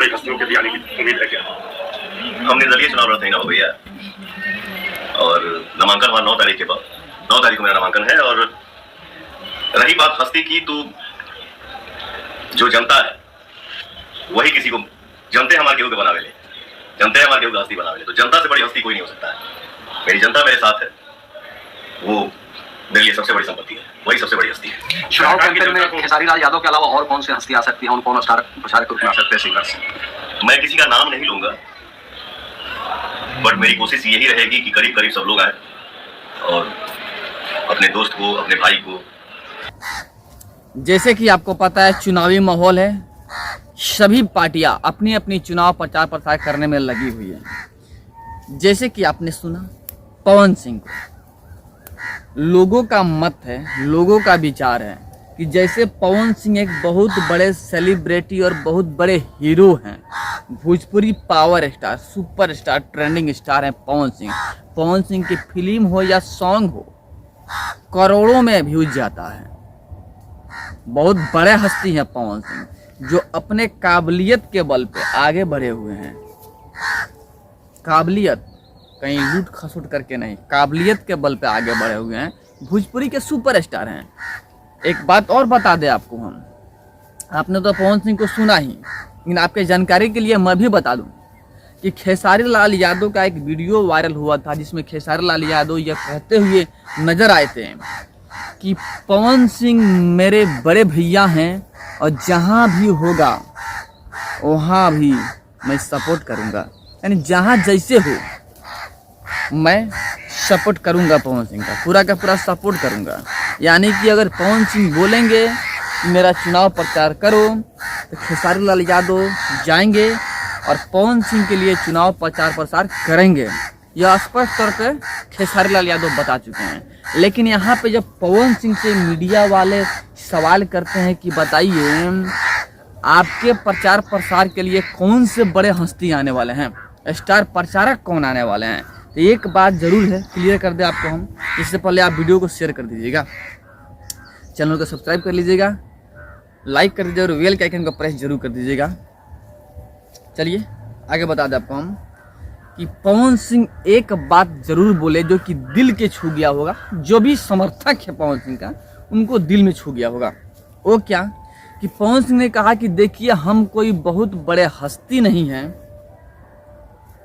बड़ी हस्तियों के भी आने की उम्मीद है क्या? हम निर्दलीय चुनाव लड़ते ही ना हो भैया, और नामांकन हुआ 9 तारीख के बाद। 9 तारीख को मेरा नामांकन है। और रही बात हस्ती की, तो जो जनता है वही किसी को, जनते हमारे केहू के बनावे ले, जनते हमारे केहू का हस्ती बनावे ले, तो जनता से बड़ी हस्ती कोई नहीं हो सकता है। मेरी जनता मेरे साथ है, वो मेरे लिए सबसे बड़ी संपत्ति है, वही सबसे बड़ी हस्ती है। चुनाव कैंपेन में खेसारी लाल यादव के अलावा और कौन सी हस्ती आ सकती है, कौन स्टार प्रचारक आ सकते हैं, सिंगर्स? मैं किसी का नाम नहीं लूंगा, बट मेरी कोशिश यही रहेगी कि करीब करीब सब लोग आए और अपने दोस्त को, अपने भाई को। जैसे कि आपको पता है चुनावी माहौल है, सभी पार्टियां अपनी अपनी चुनाव प्रचार प्रसार करने में लगी हुई है। जैसे कि आपने सुना पवन सिंह को, लोगों का मत है, लोगों का विचार है कि जैसे पवन सिंह एक बहुत बड़े सेलिब्रिटी और बहुत बड़े हीरो हैं, Bhojpuri power star, super star, trending star हैं पवन सिंह। पवन सिंह की फिल्म हो या सॉन्ग हो, करोड़ों में व्यूज जाता है। बहुत बड़े हस्ती हैं पवन सिंह, जो अपने काबिलियत के बल पे आगे बढ़े हुए हैं। काबिलियत, कहीं लूट खसुट करके नहीं, काबिलियत के बल पे आगे बढ़े हुए हैं। भोजपुरी के सुपर स्टार हैं। एक बात और बता दें आपको हम, आपने तो पवन सिंह को सुना ही, लेकिन आपके जानकारी के लिए मैं भी बता दूं कि खेसारी लाल यादव का एक वीडियो वायरल हुआ था, जिसमें खेसारी लाल यादव यह कहते हुए नजर आए थे कि पवन सिंह मेरे बड़े भैया हैं और जहां भी होगा वहां भी मैं सपोर्ट करूंगा। यानी जहां जैसे हो मैं सपोर्ट करूंगा, पवन सिंह का पूरा सपोर्ट करूंगा। यानी कि अगर पवन सिंह बोलेंगे कि मेरा चुनाव प्रचार करो, तो खेसारी लाल यादव जाएंगे और पवन सिंह के लिए चुनाव प्रचार प्रसार करेंगे। यह स्पष्ट तौर पे खेसारी लाल यादव बता चुके हैं। लेकिन यहाँ पे जब पवन सिंह से मीडिया वाले सवाल करते हैं कि बताइए आपके प्रचार प्रसार के लिए कौन से बड़े हस्ती आने वाले हैं, स्टार प्रचारक कौन आने वाले हैं, तो एक बात जरूर है, क्लियर कर दे आपको हम। इससे पहले आप वीडियो को शेयर कर दीजिएगा, चैनल को सब्सक्राइब कर लीजिएगा, लाइक कर दीजिएगा और बेल के आइकन को प्रेस जरूर कर दीजिएगा। चलिए आगे बता दें आपको हम कि पवन सिंह एक बात जरूर बोले जो कि दिल के छू गया होगा। जो भी समर्थक है पवन सिंह का, उनको दिल में छू गया होगा। वो क्या कि पवन सिंह ने कहा कि देखिए हम कोई बहुत बड़े हस्ती नहीं हैं,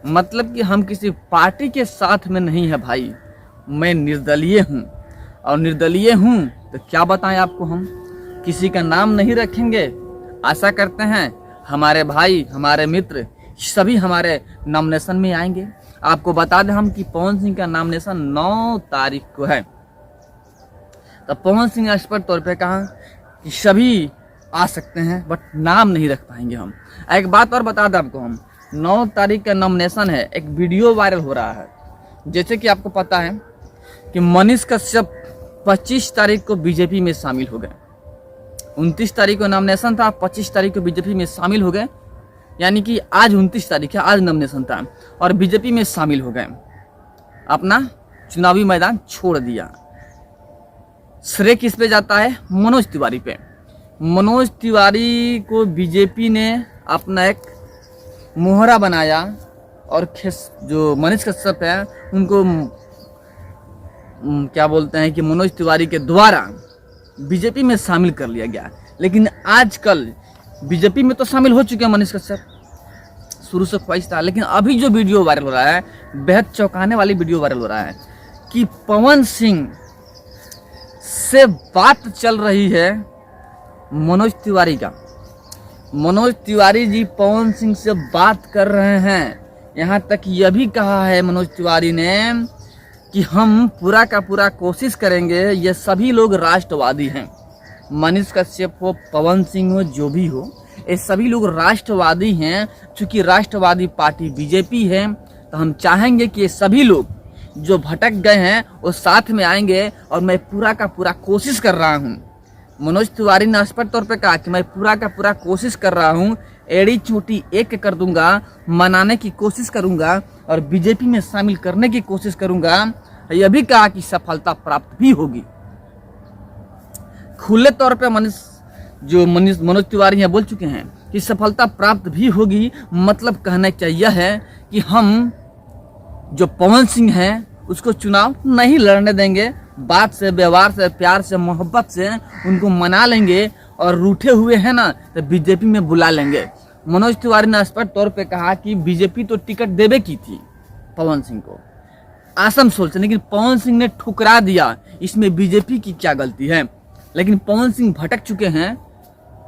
मतलब कि हम किसी पार्टी के साथ में नहीं है भाई, मैं निर्दलीय हूँ। और निर्दलीय हूँ तो क्या बताएं आपको, हम किसी का नाम नहीं रखेंगे। आशा करते हैं हमारे भाई, हमारे मित्र सभी हमारे नॉमिनेशन में आएंगे। आपको बता दें हम कि पवन सिंह का नॉमिनेशन 9 तारीख को है। तो पवन सिंह ने स्पष्ट तौर पे कहा कि सभी आ सकते हैं, बट नाम नहीं रख पाएंगे हम। एक बात और बता दें आपको हम, 9 तारीख का नॉमिनेशन है। एक वीडियो वायरल हो रहा है, जैसे कि आपको पता है कि मनीष कश्यप 25 तारीख को बीजेपी में शामिल हो गए। 29 तारीख को नॉमिनेशन था, 25 तारीख को बीजेपी में शामिल हो गए। यानी कि आज 29 तारीख है, आज नॉमिनेशन था और बीजेपी में शामिल हो गए, अपना चुनावी मैदान छोड़ दिया। श्रेय किस पे जाता है? मनोज तिवारी पे। मनोज तिवारी को बीजेपी ने अपना एक मोहरा बनाया और जो मनीष कश्यप है उनको क्या बोलते हैं कि मनोज तिवारी के द्वारा बीजेपी में शामिल कर लिया गया। लेकिन आजकल बीजेपी में तो शामिल हो चुके हैं मनीष कश्यप, शुरू से ख्वाहिश था। लेकिन अभी जो वीडियो वायरल हो रहा है, बेहद चौंकाने वाली वीडियो वायरल हो रहा है कि पवन सिंह से बात चल रही है मनोज तिवारी का। मनोज तिवारी जी पवन सिंह से बात कर रहे हैं। यहाँ तक यह भी कहा है मनोज तिवारी ने कि हम पूरा का पूरा कोशिश करेंगे, ये सभी लोग राष्ट्रवादी हैं। मनीष कश्यप हो, पवन सिंह हो, जो भी हो, ये सभी लोग राष्ट्रवादी हैं। चूंकि राष्ट्रवादी पार्टी बीजेपी है, तो हम चाहेंगे कि ये सभी लोग जो भटक गए हैं वो साथ में आएंगे और मैं पूरा का पूरा कोशिश कर रहा हूँ। मनोज तिवारी ने स्पष्ट तौर पे कहा कि मैं पूरा का पूरा कोशिश कर रहा हूँ, एड़ी चोटी एक कर दूंगा, मनाने की कोशिश करूंगा और बीजेपी में शामिल करने की कोशिश करूंगा। यह भी कहा कि सफलता प्राप्त भी होगी। खुले तौर पे मनोज तिवारी यहाँ बोल चुके हैं कि सफलता प्राप्त भी होगी। मतलब कहने का यह है कि हम जो पवन सिंह हैं उसको चुनाव नहीं लड़ने देंगे। बात से, व्यवहार से, प्यार से, मोहब्बत से उनको मना लेंगे और रूठे हुए हैं ना तो बीजेपी में बुला लेंगे। मनोज तिवारी ने स्पष्ट तौर पे कहा कि बीजेपी तो टिकट देवे की थी पवन सिंह को, आसम सोच, लेकिन पवन सिंह ने ठुकरा दिया। इसमें बीजेपी की क्या गलती है? लेकिन पवन सिंह भटक चुके हैं,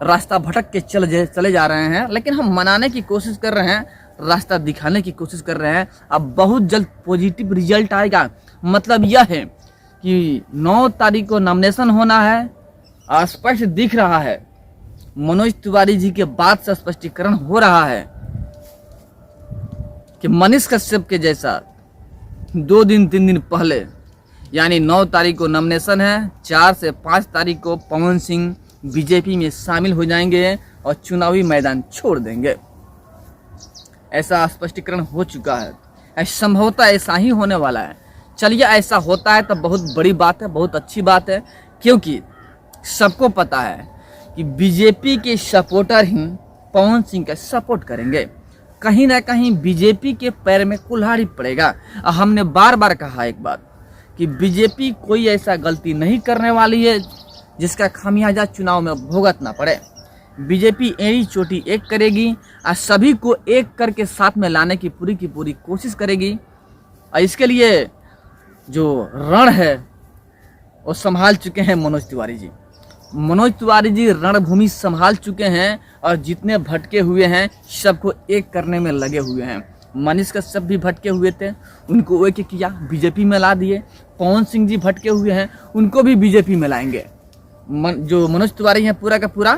रास्ता भटक के चले जा रहे हैं, लेकिन हम मनाने की कोशिश कर रहे हैं, रास्ता दिखाने की कोशिश कर रहे हैं। अब बहुत जल्द पॉजिटिव रिजल्ट आएगा। मतलब यह है कि 9 तारीख को नॉमिनेशन होना है। स्पष्ट दिख रहा है, मनोज तिवारी जी के बाद से स्पष्टीकरण हो रहा है कि मनीष कश्यप के जैसा 2 दिन 3 दिन पहले, यानी 9 तारीख को नॉमिनेशन है, 4 से 5 तारीख को पवन सिंह बीजेपी में शामिल हो जाएंगे और चुनावी मैदान छोड़ देंगे। ऐसा स्पष्टीकरण हो चुका है। संभवतः ऐसा ही होने वाला है। चलिए, ऐसा होता है तो बहुत बड़ी बात है, बहुत अच्छी बात है, क्योंकि सबको पता है कि बीजेपी के सपोर्टर ही पवन सिंह का सपोर्ट करेंगे। कहीं ना कहीं बीजेपी के पैर में कुल्हाड़ी पड़ेगा। हमने बार बार कहा एक बात कि बीजेपी कोई ऐसा गलती नहीं करने वाली है जिसका खामियाजा चुनाव में भुगतना पड़े। बीजेपी एड़ी चोटी एक करेगी और सभी को एक करके साथ में लाने की पूरी कोशिश करेगी। और इसके लिए जो रण है वो संभाल चुके हैं मनोज तिवारी जी। मनोज तिवारी जी रणभूमि संभाल चुके हैं और जितने भटके हुए हैं सबको एक करने में लगे हुए हैं। मनीष कश्यप भी भटके हुए थे, उनको एक किया, बीजेपी में ला दिए। पवन सिंह जी भटके हुए हैं, उनको भी बीजेपी में लाएंगे। जो मनोज तिवारी हैं पूरा का पूरा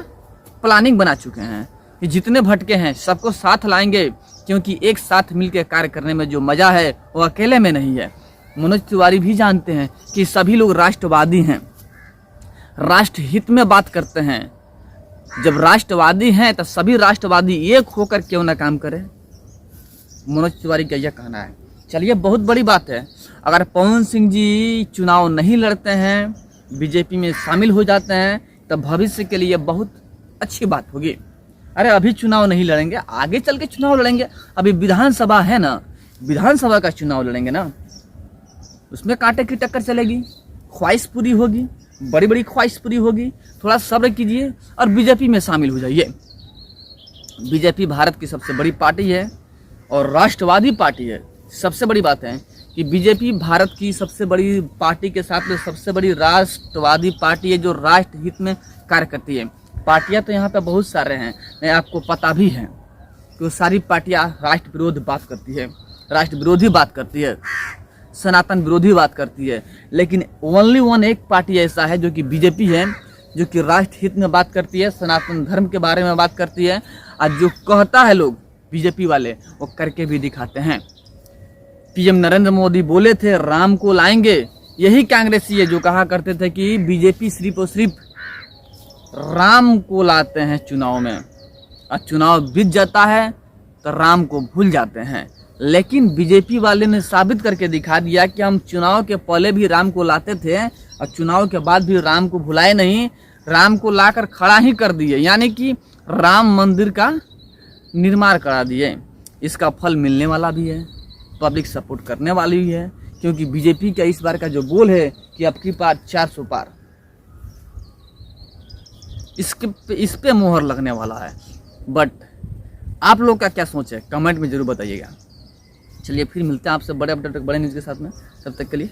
प्लानिंग बना चुके हैं कि जितने भटके हैं सबको साथ लाएंगे, क्योंकि एक साथ मिलकर कार्य करने में जो मजा है वो अकेले में नहीं है। मनोज तिवारी भी जानते हैं कि सभी लोग राष्ट्रवादी हैं, राष्ट्र हित में बात करते हैं। जब राष्ट्रवादी हैं तो सभी राष्ट्रवादी एक होकर क्यों ना काम करें, मनोज तिवारी का यह कहना है। चलिए, बहुत बड़ी बात है। अगर पवन सिंह जी चुनाव नहीं लड़ते हैं, बीजेपी में शामिल हो जाते हैं, तो भविष्य के लिए बहुत अच्छी बात होगी। अरे अभी चुनाव नहीं लड़ेंगे, आगे चल के चुनाव लड़ेंगे। अभी विधानसभा है ना, विधानसभा का चुनाव लड़ेंगे ना, उसमें कांटे की टक्कर चलेगी, ख्वाहिश पूरी होगी, बड़ी बड़ी ख्वाहिश पूरी होगी। थोड़ा सब्र कीजिए और बीजेपी में शामिल हो जाइए। बीजेपी भारत की सबसे बड़ी पार्टी है और राष्ट्रवादी पार्टी है। सबसे बड़ी बात है कि बीजेपी भारत की सबसे बड़ी पार्टी के साथ में सबसे बड़ी राष्ट्रवादी पार्टी है जो राष्ट्र हित में कार्य करती है। पार्टियां तो यहाँ पे बहुत सारे हैं, आपको पता भी है कि वो सारी पार्टियां राष्ट्र विरोधी बात करती है, राष्ट्र विरोधी बात करती है, सनातन विरोधी बात करती है। लेकिन ओनली वन एक पार्टी ऐसा है जो कि बीजेपी है, जो कि राष्ट्र हित में बात करती है, सनातन धर्म के बारे में बात करती है। और जो कहता है लोग बीजेपी वाले वो करके भी दिखाते हैं। पीएम नरेंद्र मोदी बोले थे राम को लाएंगे, यही कांग्रेसी है जो कहा करते थे कि बीजेपी सिर्फ और सिर्फ राम को लाते हैं चुनाव में, और चुनाव बीत जाता है तो राम को भूल जाते हैं। लेकिन बीजेपी वाले ने साबित करके दिखा दिया कि हम चुनाव के पहले भी राम को लाते थे और चुनाव के बाद भी राम को भुलाए नहीं, राम को लाकर खड़ा ही कर दिए, यानी कि राम मंदिर का निर्माण करा दिए। इसका फल मिलने वाला भी है, पब्लिक सपोर्ट करने वाली भी है, क्योंकि बीजेपी का इस बार का जो गोल है कि अब की पार 400 पार, इस पे मोहर लगने वाला है। बट आप लोग का क्या सोच है, कमेंट में जरूर बताइएगा। चलिए फिर मिलते हैं आपसे बड़े अपडेट, बड़े न्यूज़ के साथ में। तब तक के लिए